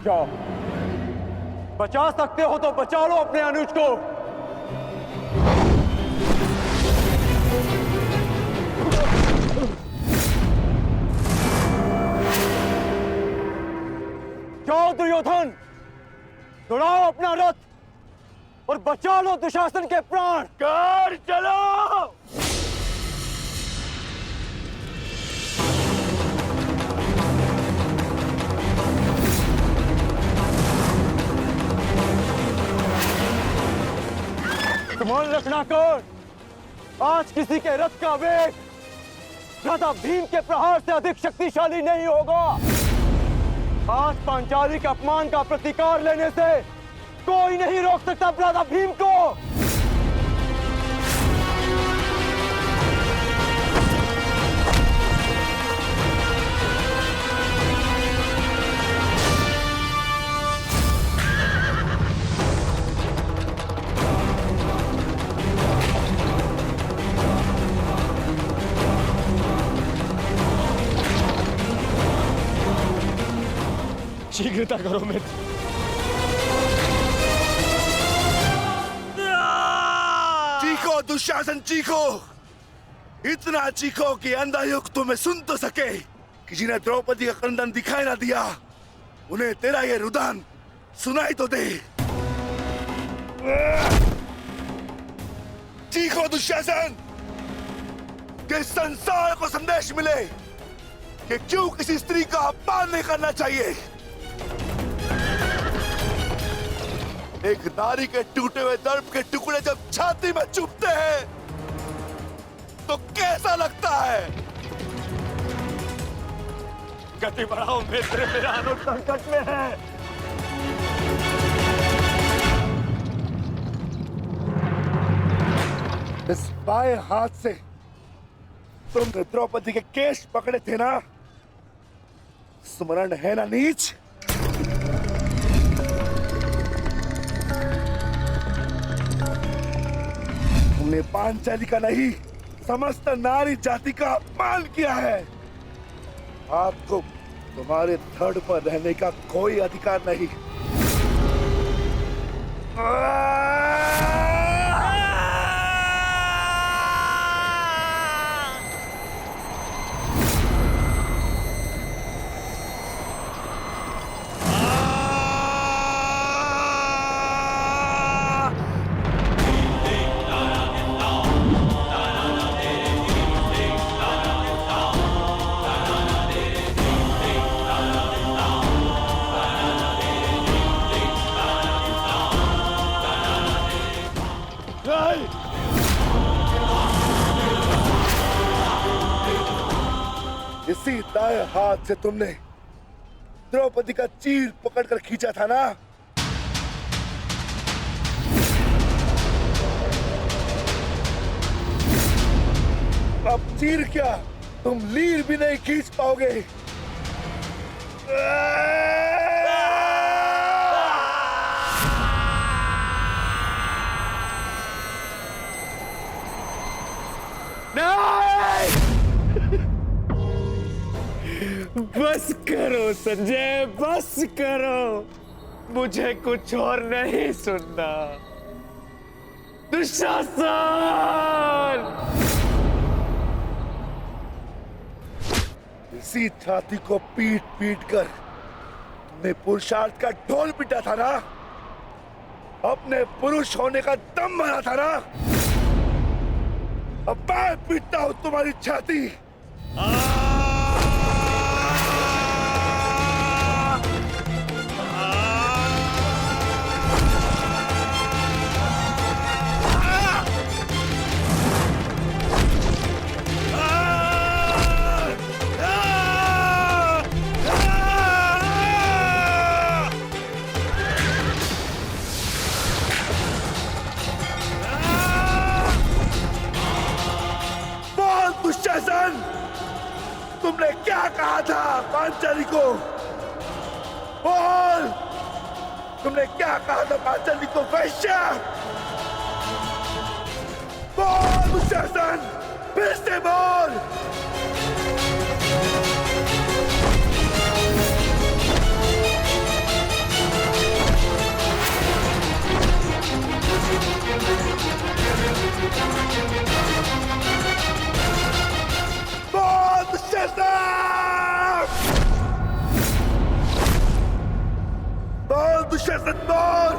जाओ, बचा सकते हो तो बचा लो अपने अनुज को। जाओ दुर्योधन, दौड़ाओ अपना रथ और बचा लो दुशासन के प्राण। कर चलो। स्मरण रखना कर, आज किसी के रथ का वेग भ्राता भीम के प्रहार से अधिक शक्तिशाली नहीं होगा। आज पांचाली के अपमान का प्रतिकार लेने से कोई नहीं रोक सकता भ्राता भीम को। शीघ्रता करो मित्र। चीखो दुशासन, चीखो, इतना चीखो कि अंधायुग तुम्हें सुन तो सके कि जिन्हें द्रौपदी का क्रंदन दिखाई ना दिया उन्हें तेरा ये रुदन सुनाई तो दे। चीखो दुशासन, कि संसार को संदेश मिले कि क्यों किसी स्त्री का अपमान नहीं करना चाहिए। एक नारी के टूटे हुए दर्प के टुकड़े जब छाती में चुभते हैं तो कैसा लगता है? गति बढ़ाओ मित्र, मेरा अनुज संकट में है। इस बाएं हाथ से तुमने द्रौपदी के केश पकड़े थे ना? स्मरण है ना नीच? तुमने पांचाली का नहीं समस्त नारी जाति का अपमान किया है। आपको तुम्हारे धड़ पर रहने का कोई अधिकार नहीं। इसी दाएं हाथ से तुमने द्रौपदी का चीर पकड़कर खींचा था ना? अब चीर क्या, तुम लीर भी नहीं खींच पाओगे। बस करो संजय, बस करो, मुझे कुछ और नहीं सुनना। दुशासन! इसी छाती को पीट पीट कर तुमने पुरुषार्थ का ढोल पीटा था ना? अपने पुरुष होने का दम भरा था ना? अब मैं पीटता हूं तुम्हारी छाती। तुमने क्या कहा था पांचाली को? बोल, तुमने क्या कहा था पांचाली को? वैश्या! बोल दुशासन, फिर से बोल। दुशासन बोल।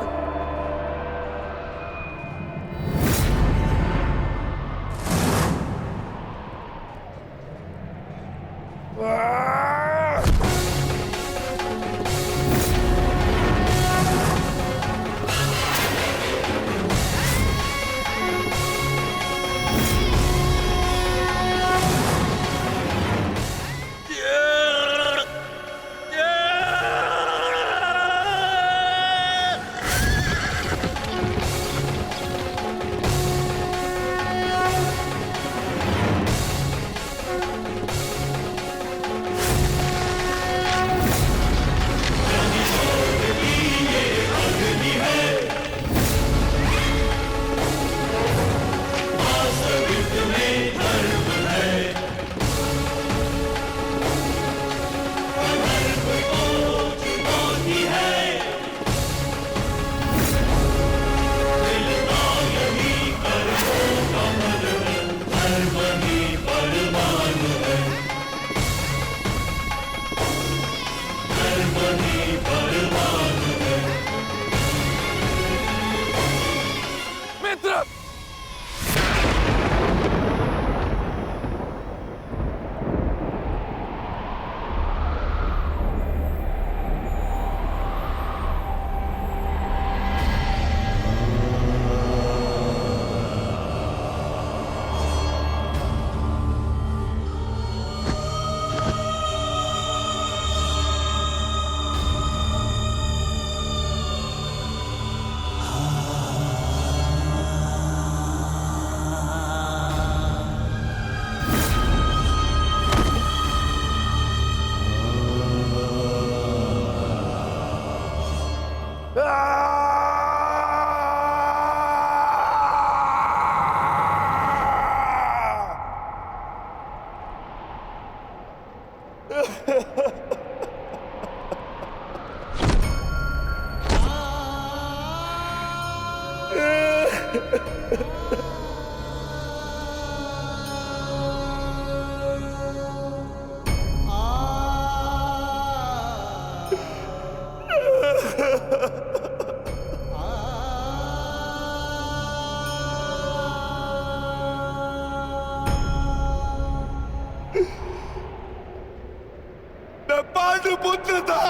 मैं पांडु पुत्र था,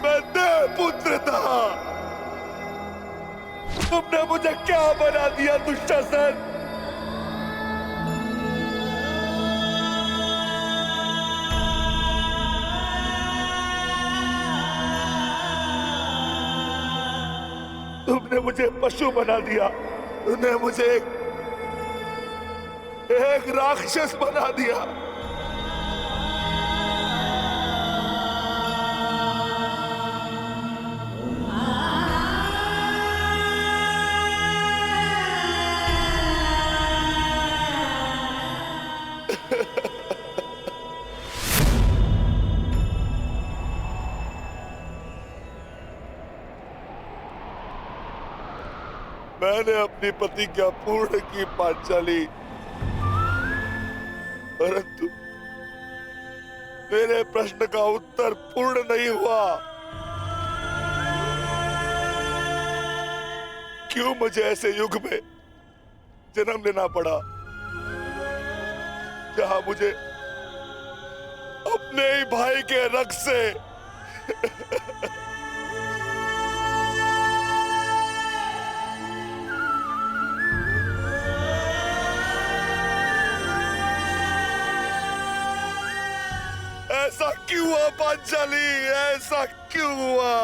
मैं देव पुत्र था। तुमने मुझे क्या बना दिया दुशासन? तुमने मुझे पशु बना दिया, तुमने मुझे एक राक्षस बना दिया। मैंने अपनी प्रतिज्ञा पूर्ण की पांचाली, परंतु मेरे प्रश्न का उत्तर पूर्ण नहीं हुआ। क्यों मुझे ऐसे युग में जन्म लेना पड़ा जहां मुझे अपने ही भाई के रक्त से ऐसा क्यों हुआ पांचाली? ऐसा क्यों हुआ?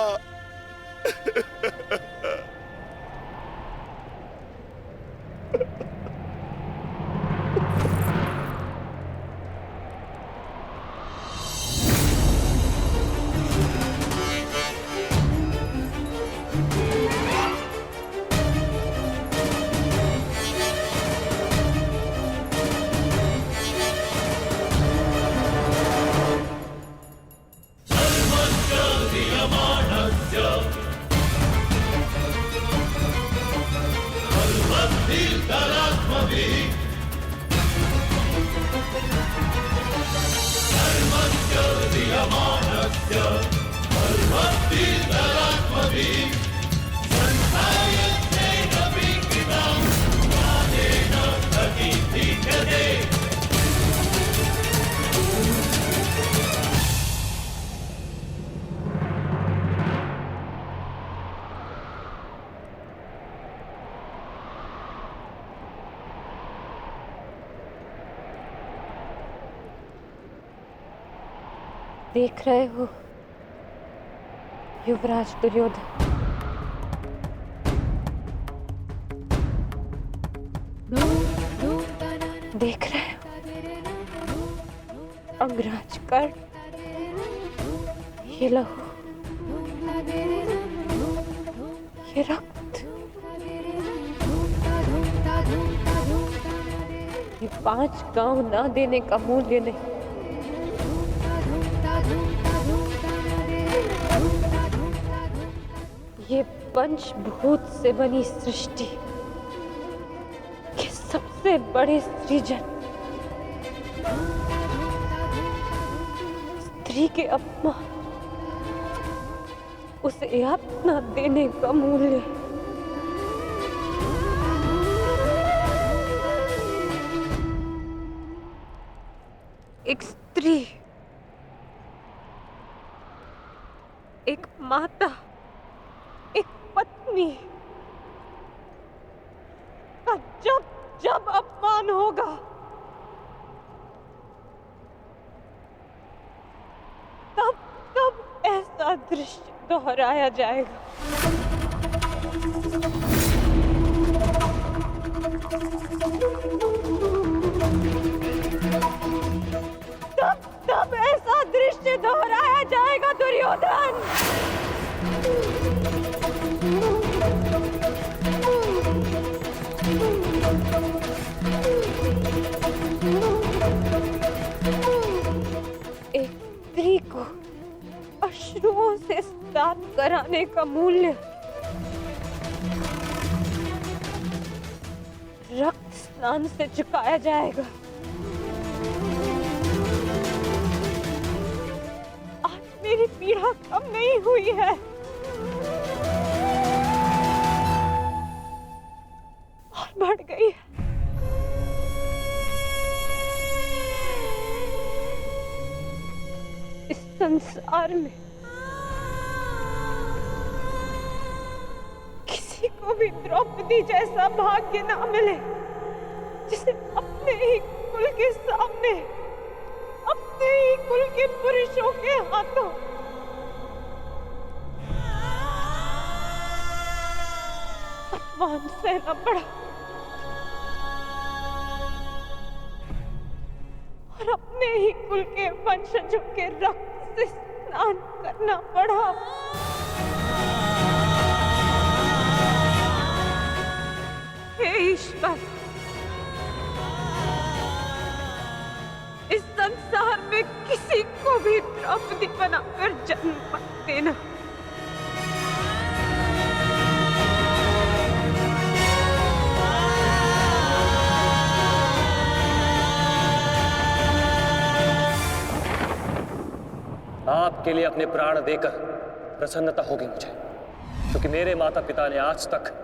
Dharmasya देख रहे हो युवराज दुर्योधन, देख रहे हो अंगराज कर्ण, ये लहू, ये रक्त, ये 5 गांव ना देने का मूल्य नहीं। ये पंचभूत से बनी सृष्टि के सबसे बड़े सृजन, स्त्री के अपमान, उसे यातना देने का मूल्य। एक स्त्री, एक माता, एक पत्नी का जब जब अपमान होगा, तब तब ऐसा दृश्य दोहराया जाएगा। तब तब ऐसा दृश्य दोहराया जाएगा दुर्योधन। एक स्त्री को अश्रुओं से स्नान कराने का मूल्य रक्त स्नान से चुकाया जाएगा। आज मेरी पीड़ा कम नहीं हुई है, और बढ़ गई है। इस संसार में किसी को भी द्रौपदी जैसा भाग्य ना मिले, जिसे अपने ही कुल के सामने, अपने ही कुल के पुरुषों के हाथों अपमान सहना पड़ा और अपने ही कुल के वंशजों के रक्त से स्नान करना पड़ा। हे ईश्वर, इस संसार में किसी को भी द्रौपदी बनाकर जन्म मत देना। आपके लिए अपने प्राण देकर प्रसन्नता होगी मुझे, क्योंकि मेरे माता पिता ने आज तक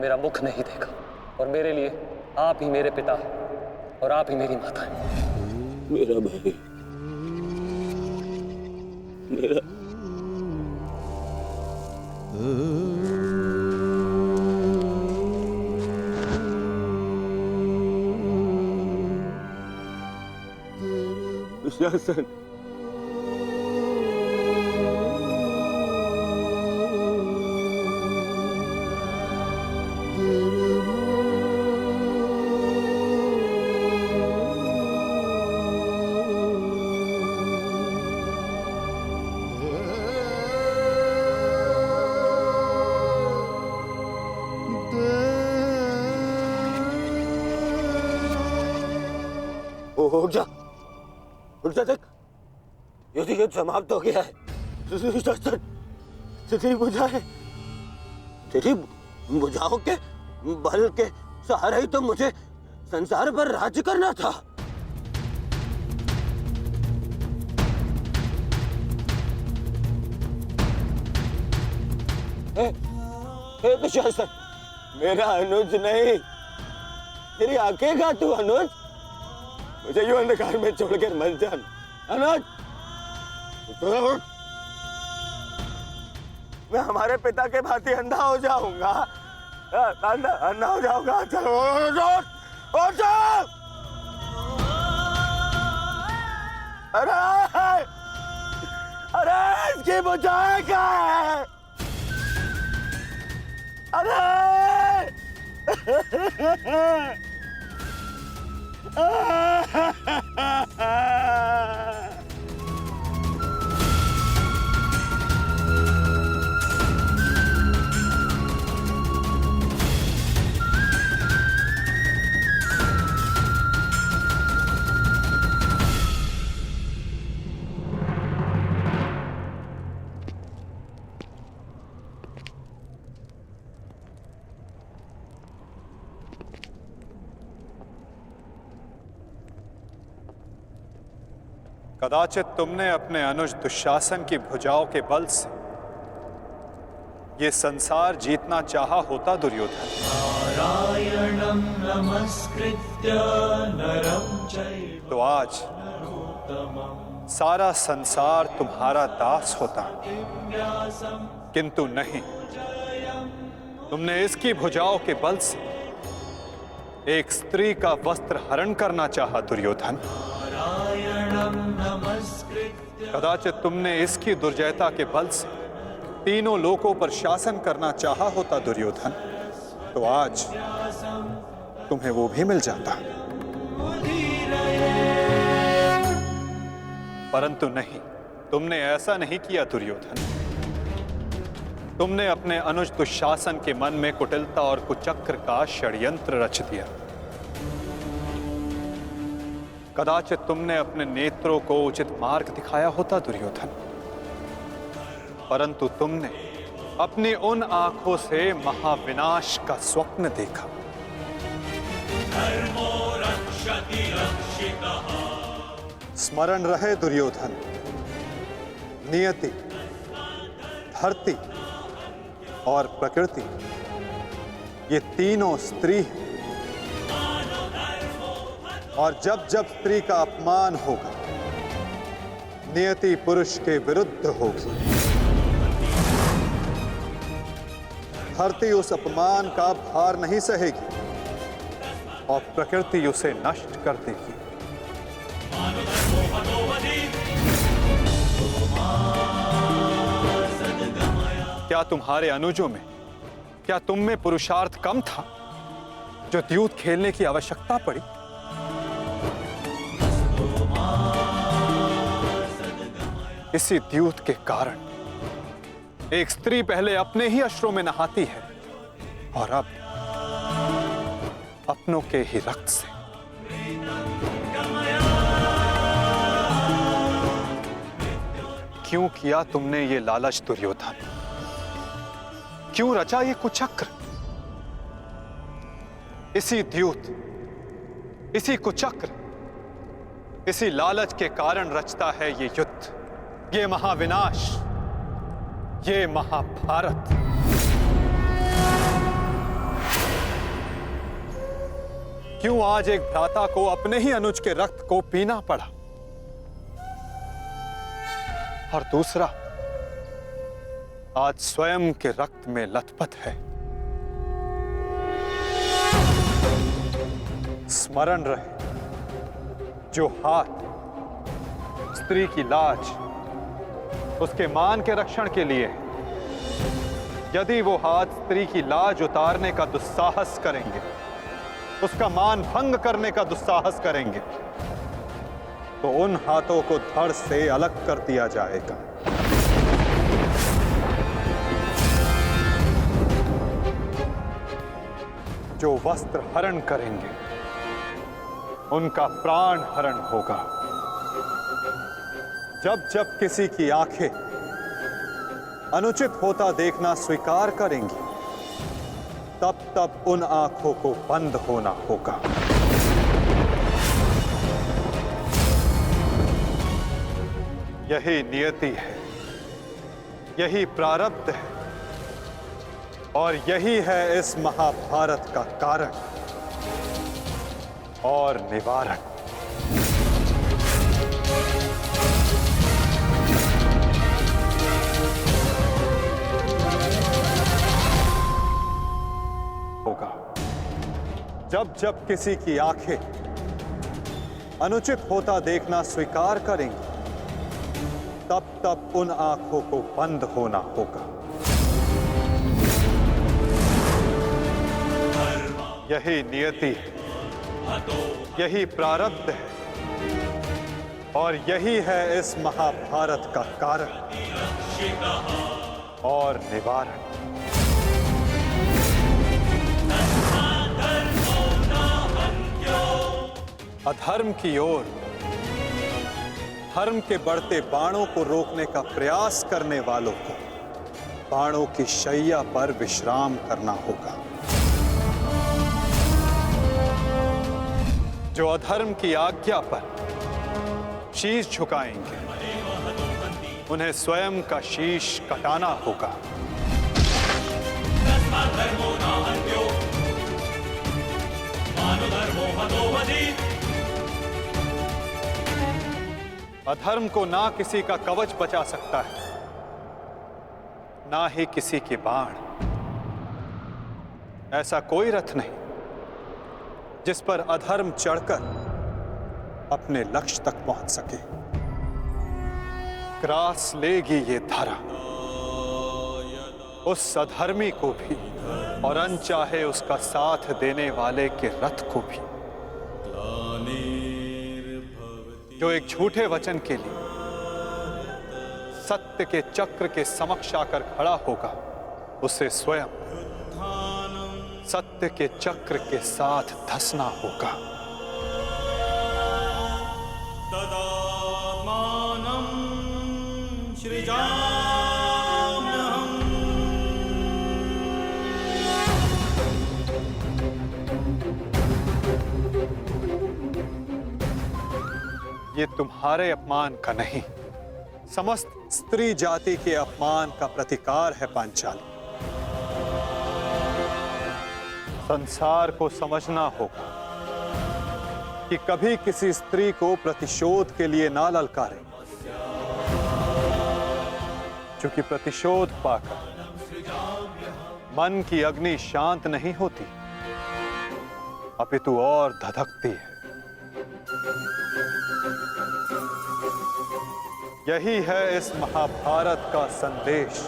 मेरा मुख नहीं देखा, और मेरे लिए आप ही मेरे पिता और आप ही मेरी माता हैं। मेरा भाई, मेरा दुशासन, उठ जा, देख, युद्ध समाप्त हो गया है। तेरी बुझाओ के बल के सहारे ही तो मुझे संसार पर राज्य करना था। हे दुशासन, मेरा अनुज नहीं, तेरी आंखें का तू अनुज, मुझे यूं अंधकार में छोड़कर मत जान अनुज। मैं हमारे पिता के भांति अंधा हो जाऊंगा, अंधा हो जाऊंगा। चलो अरे अरे इसकी बुझाए क्या है? अरे कदाचित तुमने अपने अनुज दुशासन की भुजाओं के बल से ये संसार जीतना चाहा होता दुर्योधन। नारायणं नमस्कृत्य नरं चैव तो आज सारा संसार तुम्हारा दास होता, किंतु नहीं, तुमने इसकी भुजाओं के बल से एक स्त्री का वस्त्र हरण करना चाहा दुर्योधन। कदाचित तुमने इसकी दुर्जयता के बल से तीनों लोकों पर शासन करना चाहा होता दुर्योधन, तो आज तुम्हें वो भी मिल जाता। परंतु नहीं, तुमने ऐसा नहीं किया दुर्योधन। तुमने अपने अनुज दुशासन के मन में कुटिलता और कुचक्र का षड्यंत्र रच दिया। कदाचित तुमने अपने नेत्रों को उचित मार्ग दिखाया होता दुर्योधन, परंतु तुमने अपनी उन आंखों से महाविनाश का स्वप्न देखा। स्मरण रहे दुर्योधन, नियति, धरती और प्रकृति, ये तीनों स्त्री हैं, और जब जब स्त्री का अपमान होगा, नियति पुरुष के विरुद्ध होगी। धरती उस अपमान का भार नहीं सहेगी और प्रकृति उसे नष्ट कर देगी। क्या तुम्हारे अनुजों में, क्या तुम में पुरुषार्थ कम था जो द्यूत खेलने की आवश्यकता पड़ी? इसी द्यूत के कारण एक स्त्री पहले अपने ही अश्रों में नहाती है और अब अपनों के ही रक्त से। क्यों किया तुमने ये लालच दुर्योधन? क्यों रचा ये कुचक्र? इसी द्यूत, इसी कुचक्र, इसी लालच के कारण रचता है ये युद्ध, ये महाविनाश, ये महाभारत। क्यों आज एक भ्राता को अपने ही अनुज के रक्त को पीना पड़ा और दूसरा आज स्वयं के रक्त में लथपथ है? स्मरण रहे, जो हाथ स्त्री की लाज, उसके मान के रक्षण के लिए, यदि वो हाथ स्त्री की लाज उतारने का दुस्साहस करेंगे, उसका मान भंग करने का दुस्साहस करेंगे, तो उन हाथों को धड़ से अलग कर दिया जाएगा। जो वस्त्र हरण करेंगे, उनका प्राण हरण होगा। जब जब किसी की आंखें अनुचित होता देखना स्वीकार करेंगी, तब तब उन आंखों को बंद होना होगा। यही नियति है, यही प्रारब्ध है, और यही है इस महाभारत का कारण और निवारक। होगा जब जब किसी की आंखें अनुचित होता देखना स्वीकार करेंगी, तब तब उन आंखों को बंद होना होगा। यही नियति है, यही प्रारब्ध है और यही है इस महाभारत का कारण और निवारक। अधर्म की ओर धर्म के बढ़ते बाणों को रोकने का प्रयास करने वालों को बाणों की शैया पर विश्राम करना होगा। जो अधर्म की आज्ञा पर शीश झुकाएंगे, उन्हें स्वयं का शीश कटाना होगा। अधर्म को ना किसी का कवच बचा सकता है, ना ही किसी के बाण। ऐसा कोई रथ नहीं जिस पर अधर्म चढ़कर अपने लक्ष्य तक पहुंच सके। ग्रास लेगी ये धरा उस अधर्मी को भी और अनचाहे उसका साथ देने वाले के रथ को भी। जो एक झूठे वचन के लिए सत्य के चक्र के समक्ष आकर खड़ा होगा, उसे स्वयं सत्य के चक्र के साथ धंसना होगा। ये तुम्हारे अपमान का नहीं, समस्त स्त्री जाति के अपमान का प्रतिकार है पांचाली। संसार को समझना होगा कि कभी किसी स्त्री को प्रतिशोध के लिए ना ललकारे, क्योंकि प्रतिशोध पाकर मन की अग्नि शांत नहीं होती, अपितु और धधकती है। यही है इस महाभारत का संदेश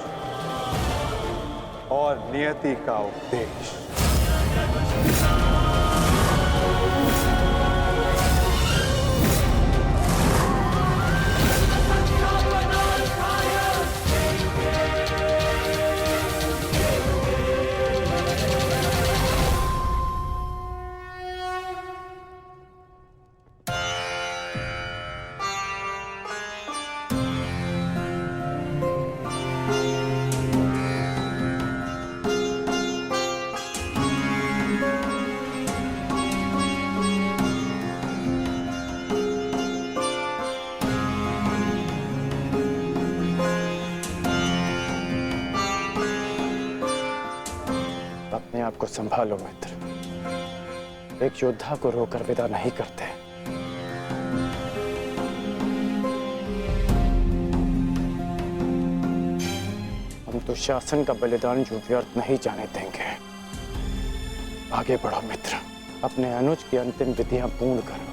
और नियति का उपदेश। अपने आप को संभालो मित्र, एक योद्धा को रोकर विदा नहीं करते। हम तो शासन का बलिदान जो व्यर्थ नहीं जाने देंगे। आगे बढ़ो मित्र, अपने अनुज की अंतिम विधियां पूर्ण करो।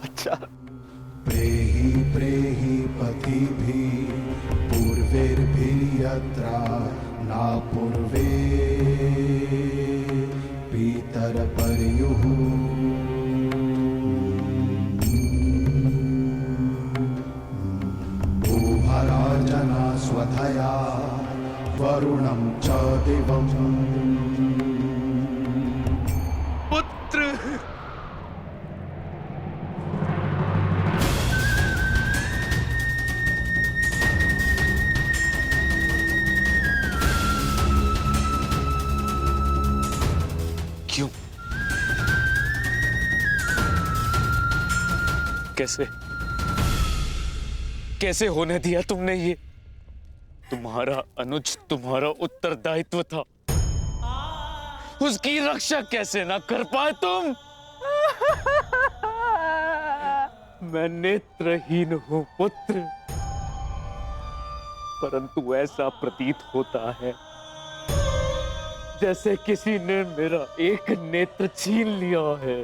अच्छा प्रेहि प्रेहि पतिभिः पूर्वैर्भिः यत्रा न पूर्वे पितरपर्युः वरुणं च दिवम् पुत्र क्यों? कैसे कैसे होने दिया तुमने ये? तुम्हारा अनुज तुम्हारा उत्तरदायित्व था, उसकी रक्षा कैसे ना कर पाए तुम? मैं नेत्रहीन हूं पुत्र, परंतु ऐसा प्रतीत होता है जैसे किसी ने मेरा एक नेत्र छीन लिया है।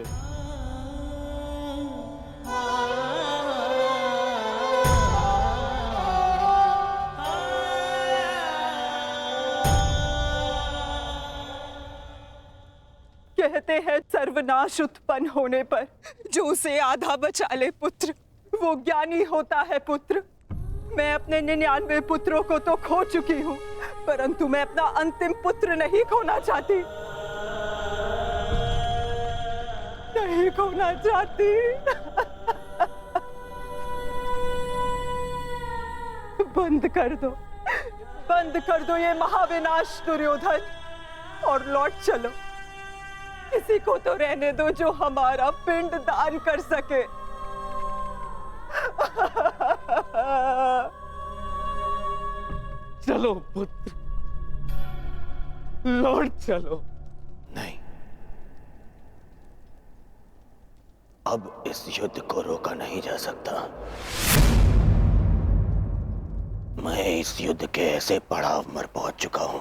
कहते हैं सर्वनाश उत्पन्न होने पर जो उसे आधा बचा ले पुत्र, वो ज्ञानी होता है पुत्र। मैं अपने 99 पुत्रों को तो खो चुकी हूँ, परंतु मैं अपना अंतिम पुत्र नहीं खोना चाहती, नहीं खोना चाहती। बंद कर दो ये महाविनाश दुर्योधन, और लौट चलो। किसी को तो रहने दो जो हमारा पिंड दान कर सके। चलो पुत्र, लौट चलो। नहीं, अब इस युद्ध को रोका नहीं जा सकता। मैं इस युद्ध के ऐसे पड़ाव पर पहुंच चुका हूं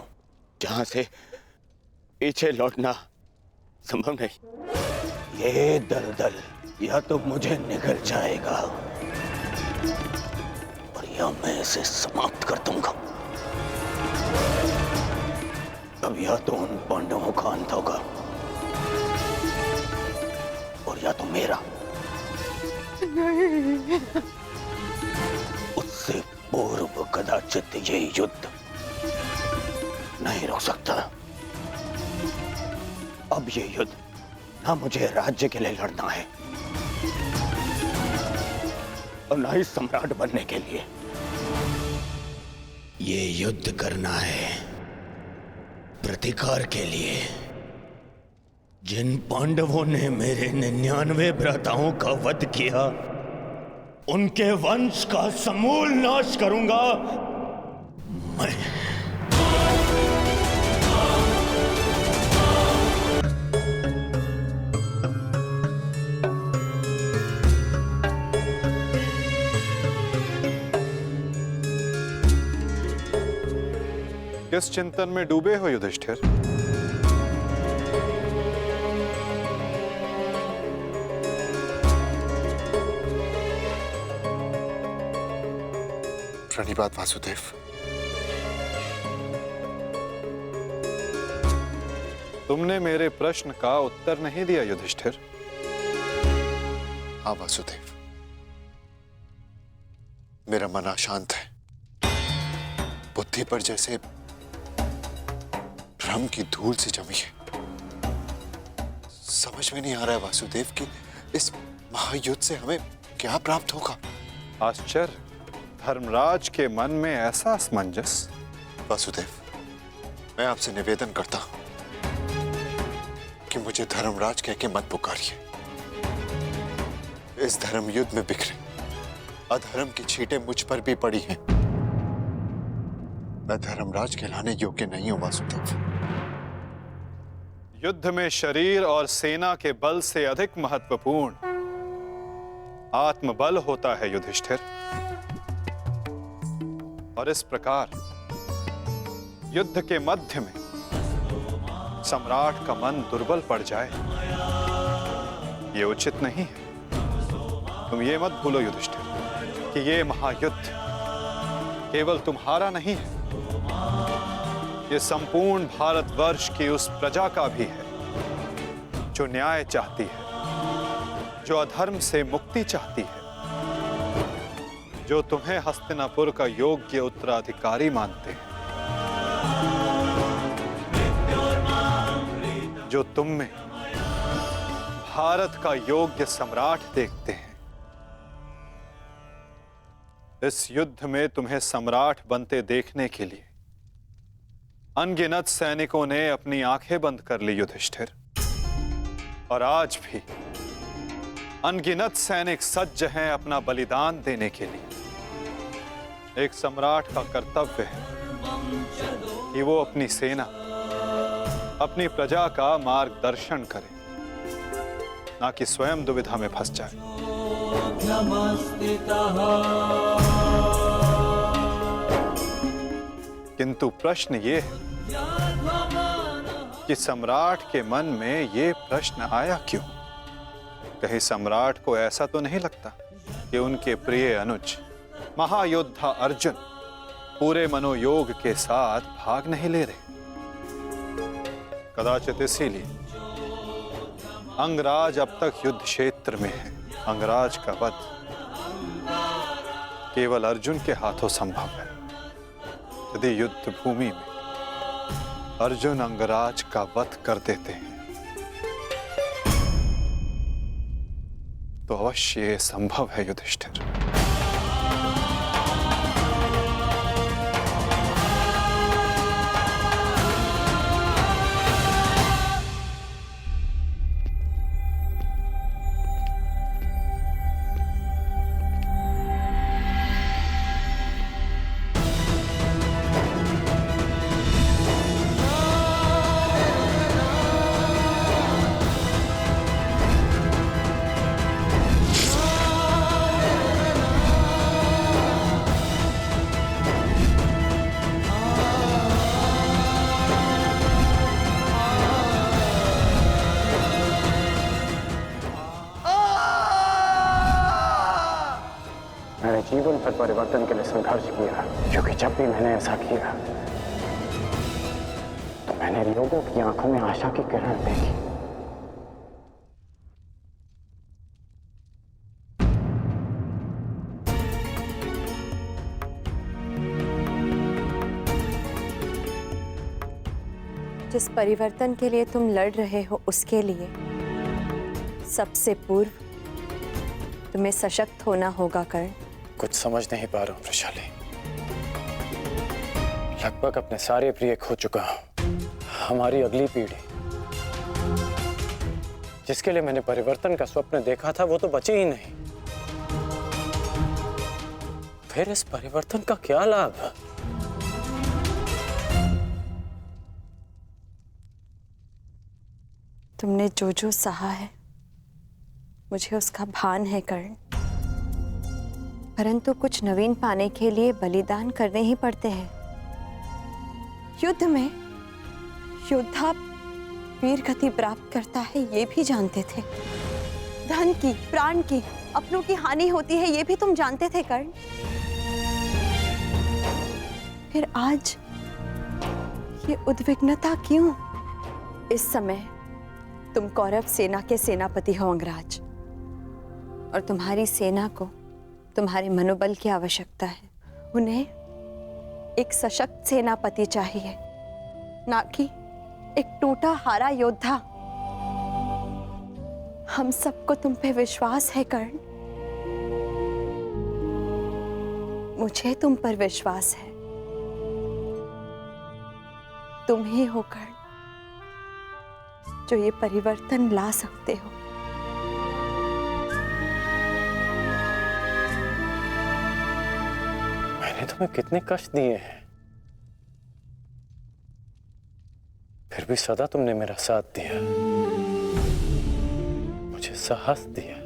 जहां से पीछे लौटना संभव नहीं। ये दलदल या तो मुझे निगल जाएगा और या मैं इसे समाप्त कर दूंगा। अब या तो उन पांडवों का अंत होगा और या तो मेरा। नहीं। उससे पूर्व कदाचित ये युद्ध नहीं रोक सकता। अब ये युद्ध ना मुझे राज्य के लिए लड़ना है और ना ही सम्राट बनने के लिए। ये युद्ध करना है प्रतिकार के लिए। जिन पांडवों ने मेरे 99 भ्राताओं का वध किया, उनके वंश का समूल नाश करूंगा मैं। किस चिंतन में डूबे हो युधिष्ठिर? प्रणिपात वासुदेव। तुमने मेरे प्रश्न का उत्तर नहीं दिया युधिष्ठिर। हाँ वासुदेव, मेरा मन अशांत है। बुद्धि पर जैसे भ्रम की धूल से जमी है। समझ में नहीं आ रहा है वासुदेव कि इस महायुद्ध से हमें क्या प्राप्त होगा। आश्चर्य, धर्मराज के मन में ऐसा असमंजस। वासुदेव, मैं आपसे निवेदन करता हूं कि मुझे धर्मराज कह के मत पुकारिए। इस धर्म युद्ध में बिखरे अधर्म की छींटें मुझ पर भी पड़ी हैं। मैं धर्मराज कहलाने योग्य नहीं हूं वासुदेव। युद्ध में शरीर और सेना के बल से अधिक महत्वपूर्ण आत्मबल होता है युधिष्ठिर। और इस प्रकार युद्ध के मध्य में सम्राट का मन दुर्बल पड़ जाए, ये उचित नहीं है। तुम ये मत भूलो युधिष्ठिर कि ये महायुद्ध केवल तुम्हारा नहीं है, ये संपूर्ण भारतवर्ष की उस प्रजा का भी है जो न्याय चाहती है, जो अधर्म से मुक्ति चाहती है, जो तुम्हें हस्तिनापुर का योग्य उत्तराधिकारी मानते हैं। जो तुम में भारत का योग्य सम्राट देखते हैं, इस युद्ध में तुम्हें सम्राट बनते देखने के लिए अनगिनत सैनिकों ने अपनी आंखें बंद कर ली युधिष्ठिर। और आज भी अनगिनत सैनिक सज्ज हैं अपना बलिदान देने के लिए। एक सम्राट का कर्तव्य है कि वो अपनी सेना, अपनी प्रजा का मार्गदर्शन करे, ना कि स्वयं दुविधा में फंस जाए। किंतु प्रश्न ये है कि सम्राट के मन में ये प्रश्न आया क्यों? कहीं सम्राट को ऐसा तो नहीं लगता कि उनके प्रिय अनुज महायोद्धा अर्जुन पूरे मनोयोग के साथ भाग नहीं ले रहे? कदाचित इसीलिए अंगराज अब तक युद्ध क्षेत्र में है। अंगराज का वध केवल अर्जुन के हाथों संभव है। यदि युद्ध भूमि में अर्जुन अंगराज का वध कर देते हैं तो अवश्य ये संभव है युधिष्ठिर। मैंने जीवन भर परिवर्तन के लिए संघर्ष किया, क्योंकि जब भी मैंने ऐसा किया तो मैंने लोगों की आंखों में आशा की किरण देखी। जिस परिवर्तन के लिए तुम लड़ रहे हो उसके लिए सबसे पूर्व तुम्हें सशक्त होना होगा कर्ण। कुछ समझ नहीं पा रहा हूं वृषाली। लगभग अपने सारे प्रिय खो चुका हूं। हमारी अगली पीढ़ी जिसके लिए मैंने परिवर्तन का स्वप्न देखा था वो तो बची ही नहीं। फिर इस परिवर्तन का क्या लाभ? तुमने जो जो सहा है मुझे उसका भान है कर्ण, परंतु कुछ नवीन पाने के लिए बलिदान करने ही पड़ते हैं। युद्ध में योद्धा वीर गति प्राप्त करता है ये भी जानते थे। धन की, प्राण की, अपनों की हानि होती है ये भी तुम जानते थे कर्ण। फिर आज ये उद्विग्नता क्यों? इस समय तुम कौरव सेना के सेनापति हो अंगराज, और तुम्हारी सेना को तुम्हारे मनोबल की आवश्यकता है। उन्हें एक सशक्त सेनापति चाहिए, ना कि एक टूटा हारा योद्धा। हम सबको तुम पे विश्वास है कर्ण, मुझे तुम पर विश्वास है। तुम ही हो कर्ण जो ये परिवर्तन ला सकते हो। मैंने तुम्हें कितने कष्ट दिए हैं, फिर भी सदा तुमने मेरा साथ दिया, मुझे साहस दिया।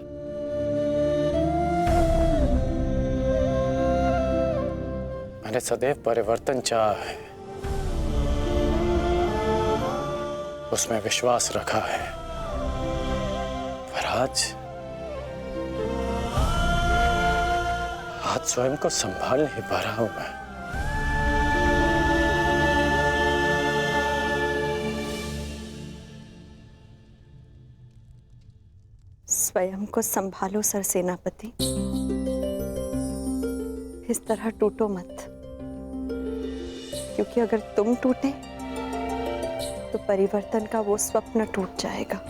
मैंने सदैव परिवर्तन चाहा है, उसमें विश्वास रखा है, पर आज स्वयं को संभाल नहीं पा रहा हूं मैं। स्वयं को संभालो सर सेनापति, इस तरह टूटो मत। क्योंकि अगर तुम टूटे तो परिवर्तन का वो स्वप्न टूट जाएगा।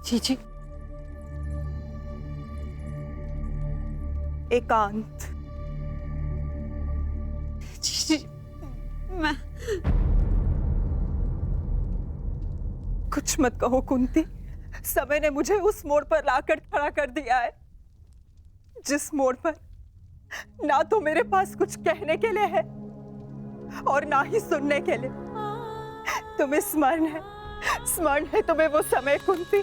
जी एकांत। जी मैं कुछ मत कहो कुंती। समय ने मुझे उस मोड़ पर लाकर खड़ा कर दिया है जिस मोड़ पर ना तो मेरे पास कुछ कहने के लिए है और ना ही सुनने के लिए। तुम्हें स्मरण है तुम्हें वो समय कुंती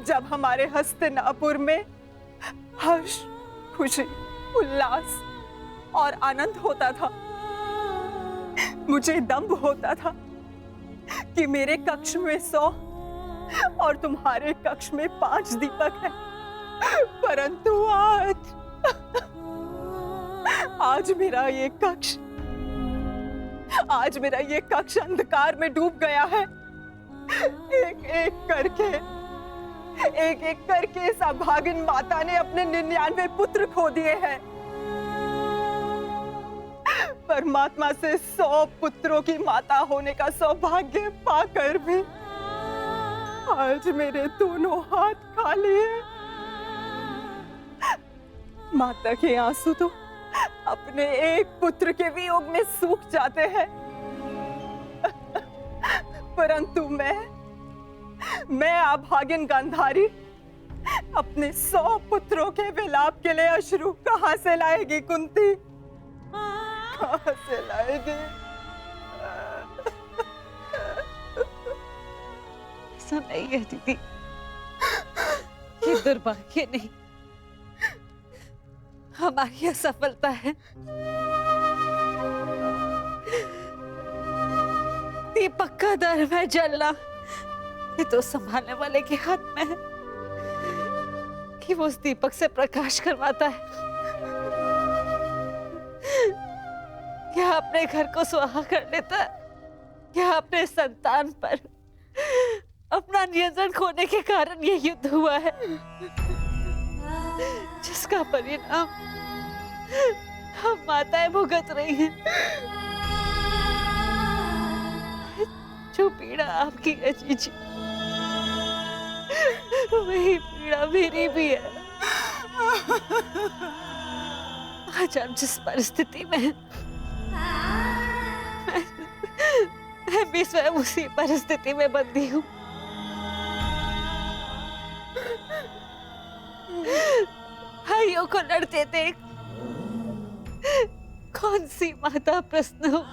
जब हमारे हस्तिनापुर में हर्ष, खुशी, उल्लास और आनंद होता था। मुझे दंभ होता था कि मेरे कक्ष में 100 और तुम्हारे कक्ष में 5 दीपक हैं। परंतु आज मेरा ये कक्ष अंधकार में डूब गया है। एक एक करके इस अभागिन माता ने अपने 99 पुत्र खो दिए हैं। परमात्मा से 100 पुत्रों की माता होने का सौभाग्य पाकर भी आज मेरे दोनों हाथ खाली हैं। माता के आंसू तो अपने एक पुत्र के वियोग में सूख जाते हैं, परंतु मैं अभागिन गांधारी अपने 100 पुत्रों के विलाप के लिए अश्रु कहां से लाएगी कुंती? कहां से लाएगी? ऐसा नहीं है दीदी, ये दुर्भाग्य नहीं, हमारी असफलता है। दीपक का दर में जलना ये तो संभालने वाले के हाथ में है कि वो उस दीपक से प्रकाश करवाता है या अपने घर को सुहा कर लेता है या अपने संतान पर अपना नियंत्रण खोने के कारण ये युद्ध हुआ है, जिसका परिणाम हम माताएं भुगत रही हैं। जो पीड़ा आपकी है जीजी, वही पीड़ा मेरी भी है। आज आप जिस परिस्थिति में हैं, मैं भी स्वयं उसी परिस्थिति में बंधी हूँ। भाइयों को लड़ते देख कौन सी माता प्रश्न हो।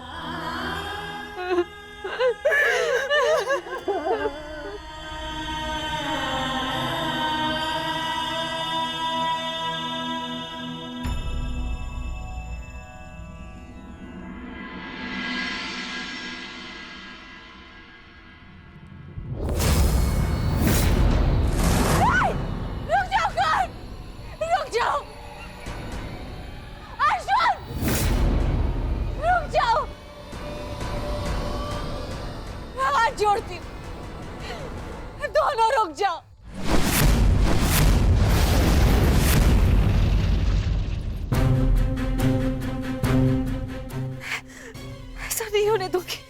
जोड़ती हूँ, दोनों रुक जाओ। ऐसा नहीं होने दूंगी।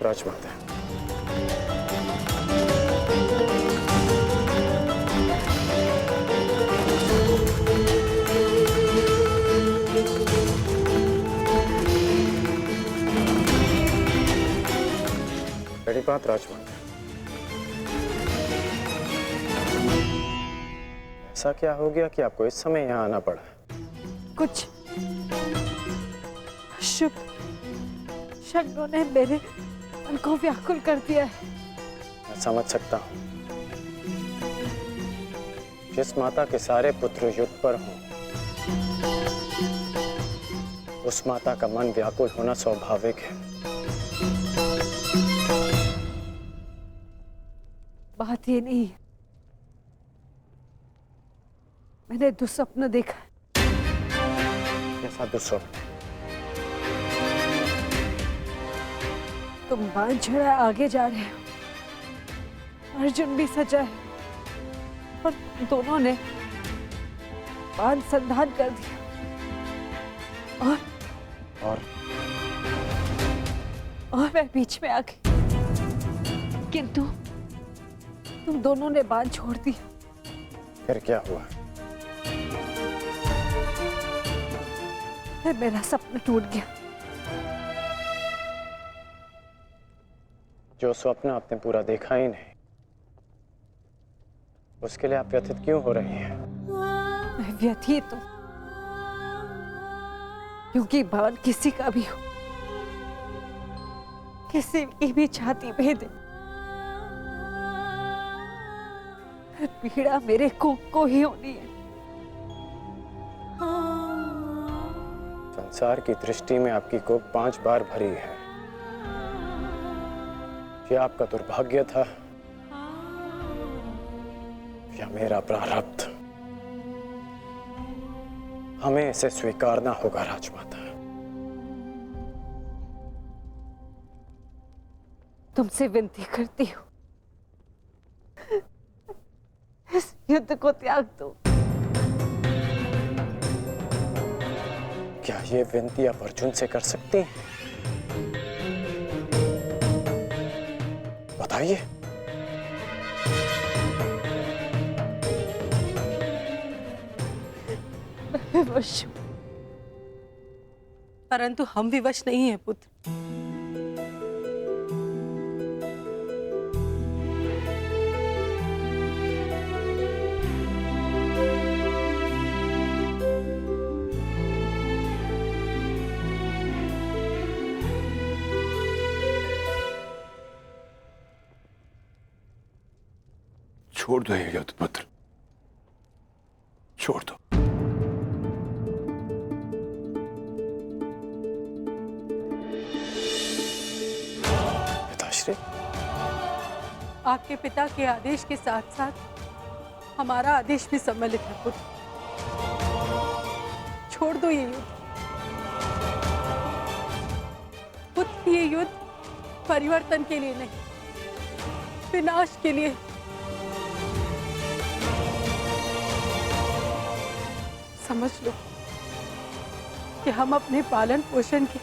राजमाता, बात राजमाता? ऐसा क्या हो गया कि आपको इस समय यहाँ आना पड़ा? कुछ शुभ शब्दों ने मेरे मन को व्याकुल कर दिया है। मैं समझ सकता हूँ। जिस माता के सारे पुत्र युद्ध पर हों, उस माता का मन व्याकुल होना स्वाभाविक है। बात ये नहीं है, मैंने दुस्वप्न देखा है। कैसा दुस्वप्न? तुम बांध चढ़ा आगे जा रहे हो, अर्जुन भी सजा है और दोनों ने बांध संधान कर दिया और मैं बीच में आ गई, किंतु तुम दोनों ने बांध छोड़ दिया। फिर क्या हुआ? फिर मेरा सपना टूट गया। जो स्वप्न आपने पूरा देखा ही नहीं, उसके लिए आप व्यथित क्यों हो रही हैं? मैं व्यथित हूं क्योंकि बाण किसी का भी हो, किसी की भी छाती भेदे, पीड़ा मेरे को ही होनी है। संसार की दृष्टि में आपकी कोख 5 बार भरी है। क्या आपका दुर्भाग्य था या मेरा प्रारब्ध? हमें इसे स्वीकारना होगा राजमाता। तुमसे विनती करती हूँ, इस युद्ध को त्याग दो। क्या ये विनती आप अर्जुन से कर सकती हैं? बताइए। विवश हूं। परंतु हम विवश नहीं हैं पुत्र। छोड़ दो ये युद्ध पुत्र, छोड़ दो। पिताश्री, आपके पिता के आदेश के साथ साथ हमारा आदेश भी सम्मिलित है पुत्र। छोड़ दो ये युद्ध पुत्र। ये युद्ध परिवर्तन के लिए नहीं, विनाश के लिए। समझ लो कि हम अपने पालन पोषण के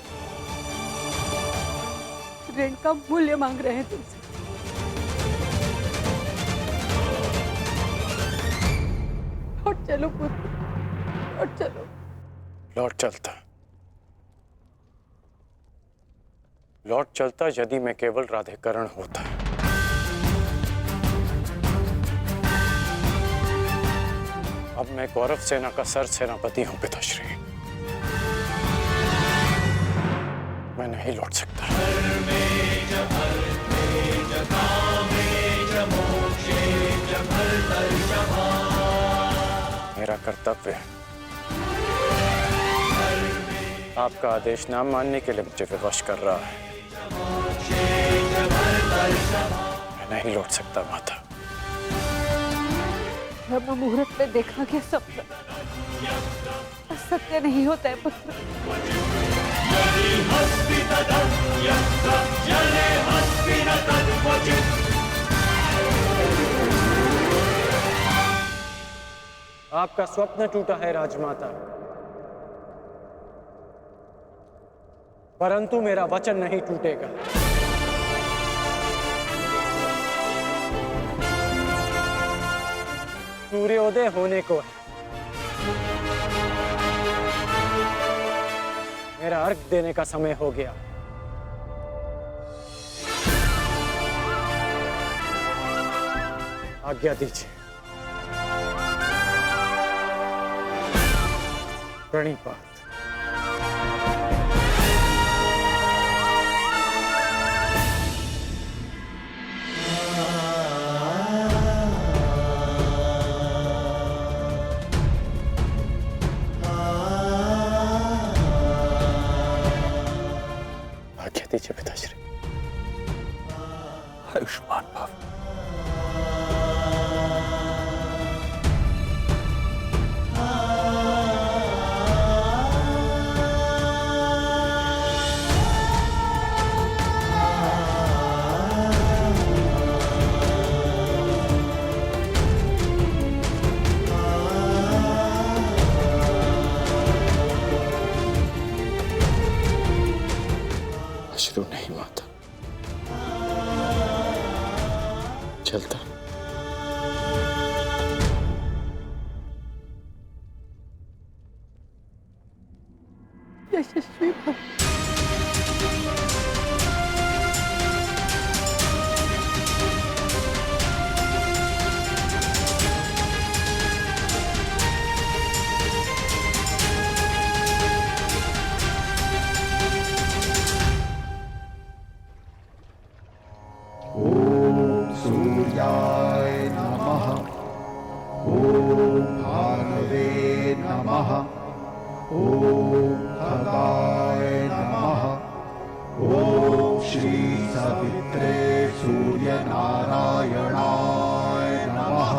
ऋण का मूल्य मांग रहे हैं तुमसे। लौट चलो पुत्र, लौट चलो। लौट चलता यदि मैं केवल राधेकरण होता। अब मैं कौरव सेना का सर सेनापति हूं पिताश्री। मैं नहीं लौट सकता। मेरा कर्तव्य है। आपका आदेश ना मानने के लिए मुझे विवश कर रहा है। मैं नहीं लौट सकता माता। ब्रह्म मुहूर्त में देखा गया सपना सत्य नहीं होता है पुत्र। आपका स्वप्न टूटा है राजमाता, परंतु मेरा वचन नहीं टूटेगा। सूर्योदय होने को है। मेरा अर्घ देने का समय हो गया। आज्ञा दीजिए। प्रणिपात। आज्ञा दीजिए पिताश्री। आयुष्मान भव। अश्रु नहीं माता, चलता। यशस्वी भव। सूर्याय नमः। ॐ भानवे नमः। ॐ खगाय नमः। ॐ श्री सवित्रे सूर्यनारायणाय नमः।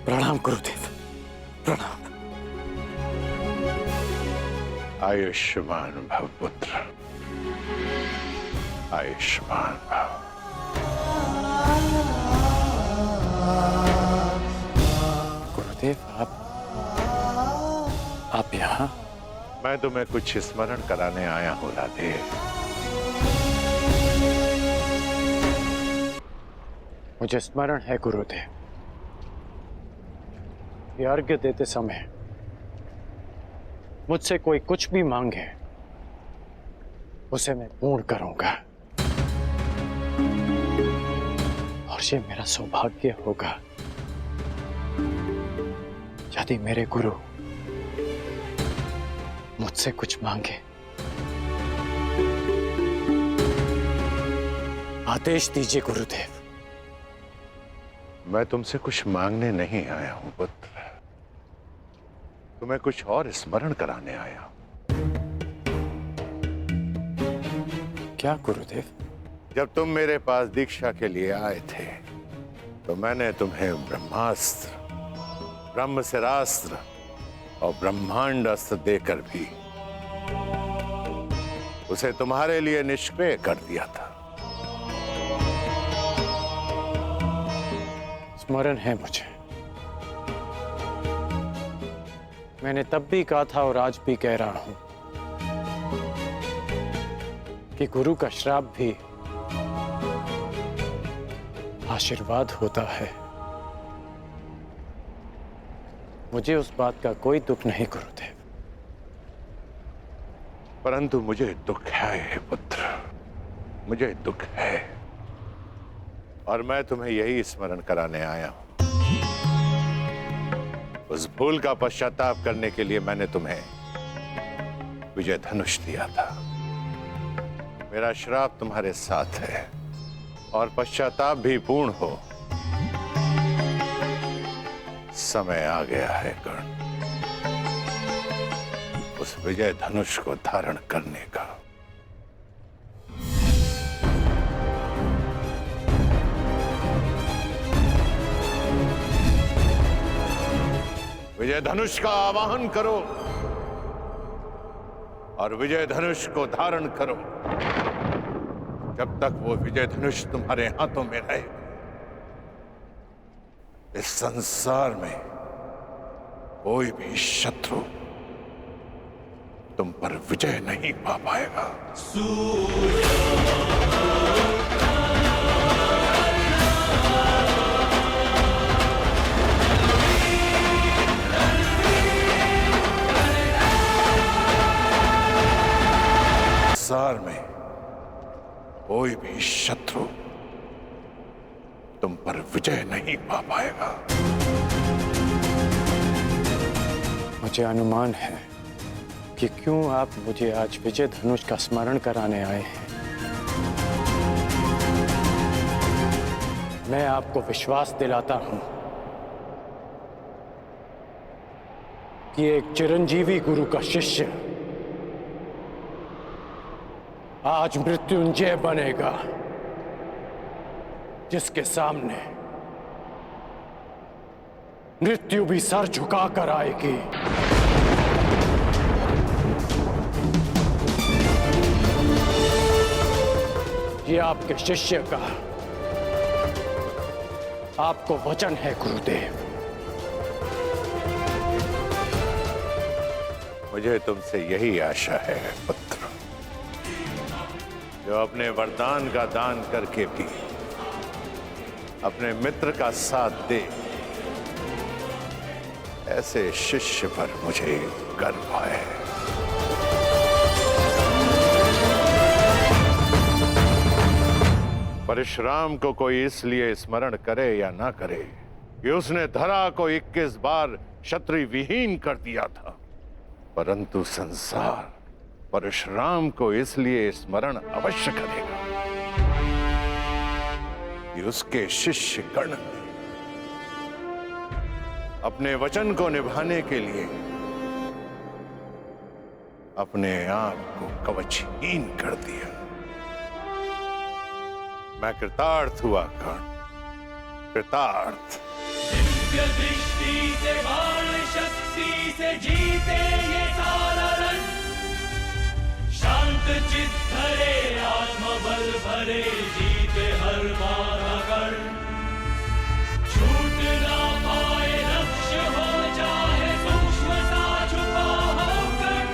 प्रणाम गुरुदेव, प्रणाम। आयुष्मान भव पुत्र, आयुष्मान भव। गुरुदेव आप यहाँ? मैं तुम्हें कुछ स्मरण कराने आया हूँ राधे। मुझे स्मरण है गुरुदेव। ये अर्घ्य देते समय मुझसे कोई कुछ भी मांगे उसे मैं पूर्ण करूंगा, और ये मेरा सौभाग्य होगा यदि मेरे गुरु मुझसे कुछ मांगे। आदेश दीजिए गुरुदेव। मैं तुमसे कुछ मांगने नहीं आया हूं पुत्र, तुम्हें कुछ और स्मरण कराने आया हूं। क्या गुरुदेव? जब तुम मेरे पास दीक्षा के लिए आए थे तो मैंने तुम्हें ब्रह्मास्त्र, ब्रह्मशिरास्त्र और ब्रह्मांड अस्त्र देकर भी उसे तुम्हारे लिए निष्क्रिय कर दिया था। स्मरण है मुझे। मैंने तब भी कहा था और आज भी कह रहा हूं कि गुरु का श्राप भी आशीर्वाद होता है। मुझे उस बात का कोई दुख नहीं गुरुदेव। परंतु मुझे दुख है पुत्र, मुझे दुख है, और मैं तुम्हें यही स्मरण कराने आया हूं। उस भूल का पश्चाताप करने के लिए मैंने तुम्हें विजय धनुष दिया था। मेरा श्राप तुम्हारे साथ है और पश्चाताप भी पूर्ण हो। समय आ गया है कर्ण, उस विजय धनुष को धारण करने का। विजय धनुष का आवाहन करो और विजय धनुष को धारण करो। जब तक वो विजय धनुष तुम्हारे हाथों में रहे, इस संसार में कोई भी शत्रु तुम पर विजय नहीं पा पाएगा। सूर्य कोई भी शत्रु तुम पर विजय नहीं पा पाएगा। मुझे अनुमान है कि क्यों आप मुझे आज विजय धनुष का स्मरण कराने आए हैं। मैं आपको विश्वास दिलाता हूं कि एक चिरंजीवी गुरु का शिष्य आज मृत्युंजय बनेगा, जिसके सामने मृत्यु भी सर झुका कर आएगी। ये आपके शिष्य का आपको वचन है गुरुदेव। मुझे तुमसे यही आशा है पुत्र, जो अपने वरदान का दान करके भी अपने मित्र का साथ दे। ऐसे शिष्य पर मुझे गर्व है। परशुराम को कोई इसलिए स्मरण करे या ना करे कि उसने धरा को 21 बार क्षत्रिय विहीन कर दिया था, परंतु संसार परशुराम को इसलिए स्मरण अवश्य करेगा कि उसके शिष्य गण ने अपने वचन को निभाने के लिए अपने आप को कवचहीन कर दिया। मैं कृतार्थ हुआ कर्ण, कृतार्थ। दिव्य दृष्टि से बाण शक्ति से जीते ये सारा रण, शांत चित्त धरे आत्मबल भरे जीते हर बाधा गढ़। छूट ना पाए लक्ष्य हो चाहे सूक्ष्म सा छुपा होकर।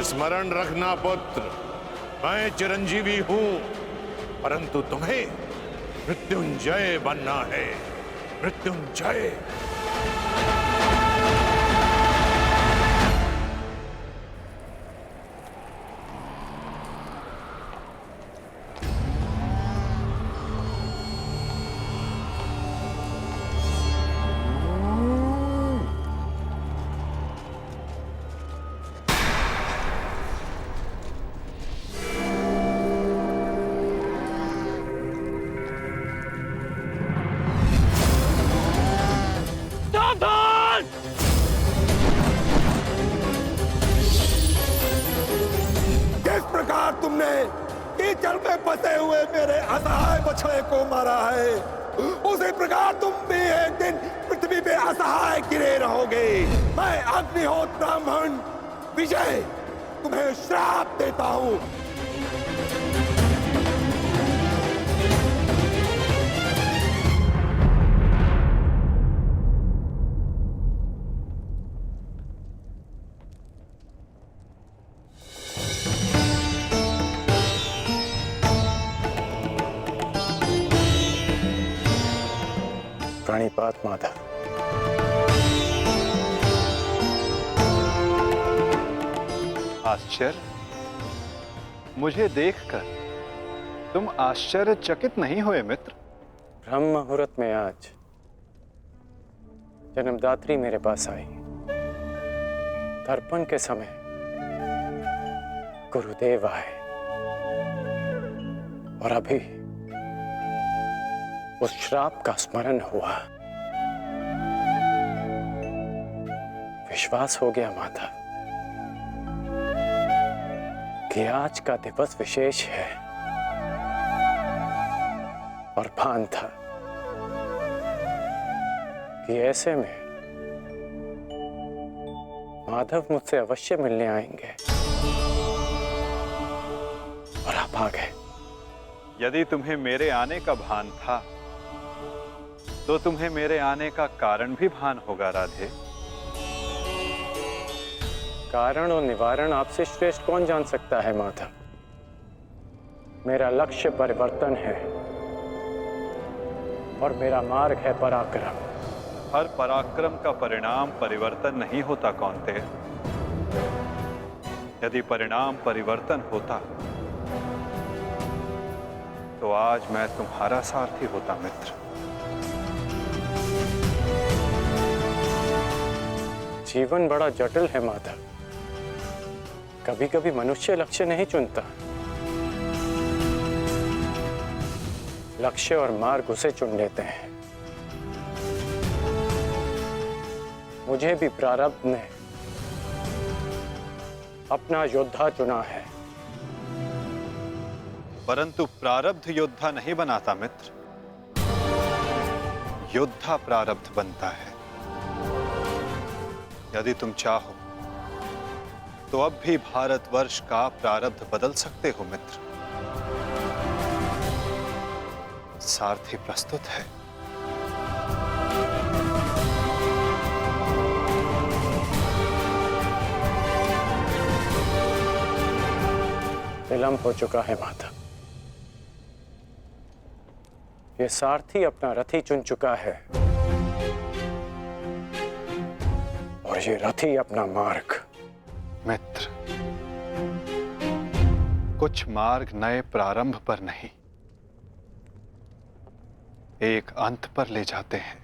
स्मरण रखना पुत्र, मैं चिरंजीवी हूं, परंतु तुम्हें मृत्युंजय बनना है। मृत्युंजय। किस प्रकार तुमने कीचड़ में फंसे हुए मेरे असहाय बछड़े को मारा है, उसी प्रकार तुम भी एक दिन पृथ्वी पे असहाय गिरे रहोगे। मैं अग्निहोत्र ब्राह्मण विजय तुम्हें श्राप देता हूं। प्रणिपात माधव। आश्चर्य, मुझे देखकर तुम आश्चर्यचकित नहीं हुए मित्र? ब्रह्म मुहूर्त में आज जन्मदात्री मेरे पास आई। तर्पण के समय गुरुदेव आए और अभी उस श्राप का स्मरण हुआ। विश्वास हो गया माता कि आज का दिवस विशेष है और भान था कि ऐसे में माधव मुझसे अवश्य मिलने आएंगे और आप आ गए। यदि तुम्हें मेरे आने का भान था तो तुम्हें मेरे आने का कारण भी भान होगा राधे। कारण और निवारण आपसे श्रेष्ठ कौन जान सकता है माधव। मेरा लक्ष्य परिवर्तन है और मेरा मार्ग है पराक्रम। हर पराक्रम का परिणाम परिवर्तन नहीं होता कौन्तेय। यदि परिणाम परिवर्तन होता तो आज मैं तुम्हारा सारथी होता मित्र। जीवन बड़ा जटिल है माधव। कभी कभी मनुष्य लक्ष्य नहीं चुनता, लक्ष्य और मार्ग उसे चुन लेते हैं। मुझे भी प्रारब्ध ने अपना योद्धा चुना है। परंतु प्रारब्ध योद्धा नहीं बनाता मित्र, योद्धा प्रारब्ध बनता है। यदि तुम चाहो तो अब भी भारतवर्ष का प्रारब्ध बदल सकते हो मित्र। सारथी प्रस्तुत है। विलंब हो चुका है माता। ये सारथी अपना रथी चुन चुका है और ये रथी अपना मार्ग। मित्र, कुछ मार्ग नए प्रारंभ पर नहीं, एक अंत पर ले जाते हैं।